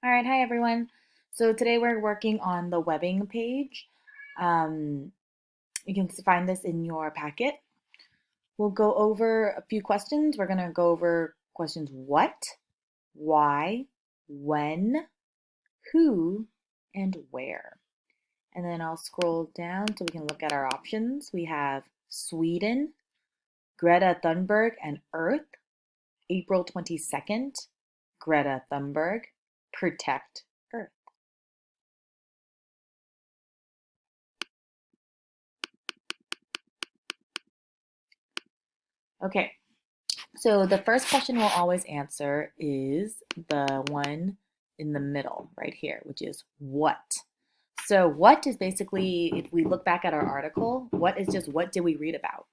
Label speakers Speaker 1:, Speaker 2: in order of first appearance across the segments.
Speaker 1: All right, hi everyone. So today we're working on the webbing page. Um, you can find this in your packet. We'll go over a few questions. We're going to go over questions what, why, when, who, and where. And then I'll scroll down so we can look at our options. We have Sweden, Greta Thunberg and Earth, April 22nd, Greta Thunberg, Protect Earth. Okay, so the first question we'll always answer is the one in the middle right here, which is what. So what is basically, if we look back at our article, what is just what did we read about?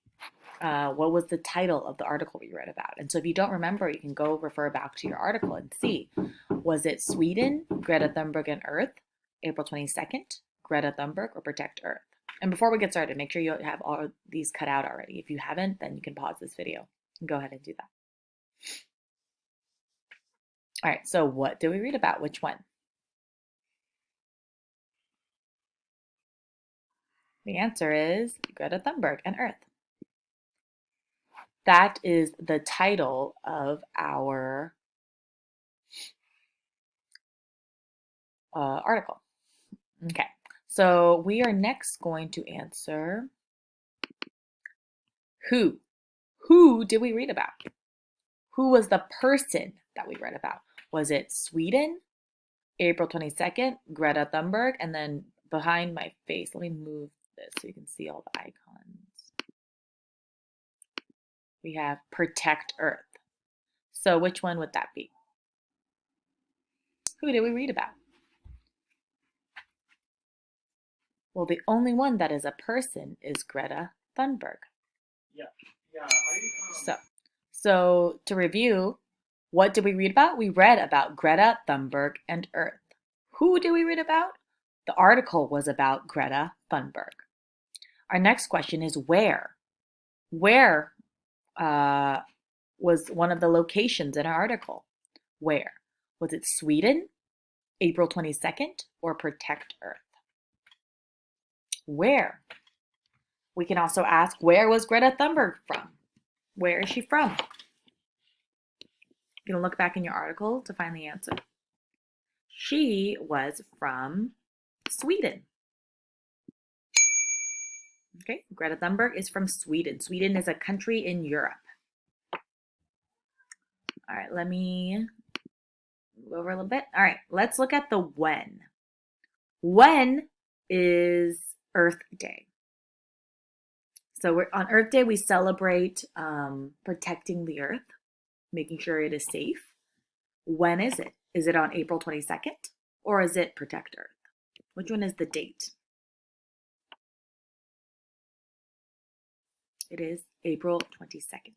Speaker 1: What was the title of the article we read about? And so if you don't remember, you can go refer back to your article and see. Was it Sweden, Greta Thunberg and Earth, April 22nd, Greta Thunberg, or Protect Earth? And before we get started, make sure you have all these cut out already. If you haven't, then you can pause this video and go ahead and do that. All right, so what did we read about? Which one? The answer is Greta Thunberg and Earth. That is the title of our article. Okay, so we are next going to answer who. Who did we read about? Who was the person that we read about? Was it Sweden, April 22nd, Greta Thunberg, and then behind my face, let me move this so you can see all the icons. We have Protect Earth. So which one would that be? Who did we read about? Well, the only one that is a person is Greta Thunberg.
Speaker 2: Yeah.
Speaker 1: So to review, what did we read about? We read about Greta Thunberg and Earth. Who did we read about? The article was about Greta Thunberg. Our next question is where? Where was one of the locations in our article? Where? Was it Sweden, April 22nd, or Protect Earth? Where? We can also ask, where was Greta Thunberg from? Where is she from? You can look back in your article to find the answer. She was from Sweden. Okay, Greta Thunberg is from Sweden. Sweden is a country in Europe. All right, let me move over a little bit. All right, let's look at the when. When is Earth Day? So on Earth Day, we celebrate protecting the Earth, making sure it is safe. When is it? Is it on April 22nd or is it Protect Earth? Which one is the date? It is April 22nd.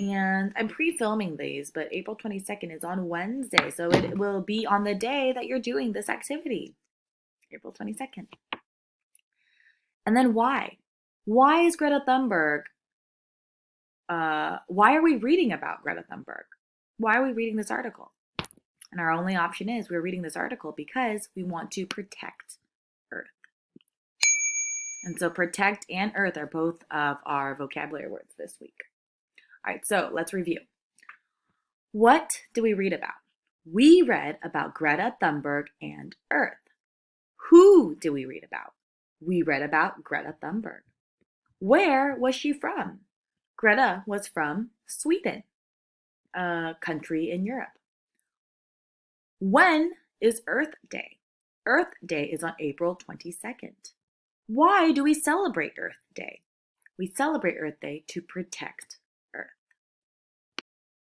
Speaker 1: And I'm pre-filming these, but April 22nd is on Wednesday, so it will be on the day that you're doing this activity, April 22nd. And then why? Why is Greta Thunberg, why are we reading about Greta Thunberg? Why are we reading this article? And our only option is we're reading this article because we want to protect Earth. And so protect and Earth are both of our vocabulary words this week. All right, so let's review. What did we read about? We read about Greta Thunberg and Earth. Who did we read about? We read about Greta Thunberg. Where was she from? Greta was from Sweden, a country in Europe. When is Earth Day? Earth Day is on April 22nd. Why do we celebrate Earth Day? We celebrate Earth Day to protect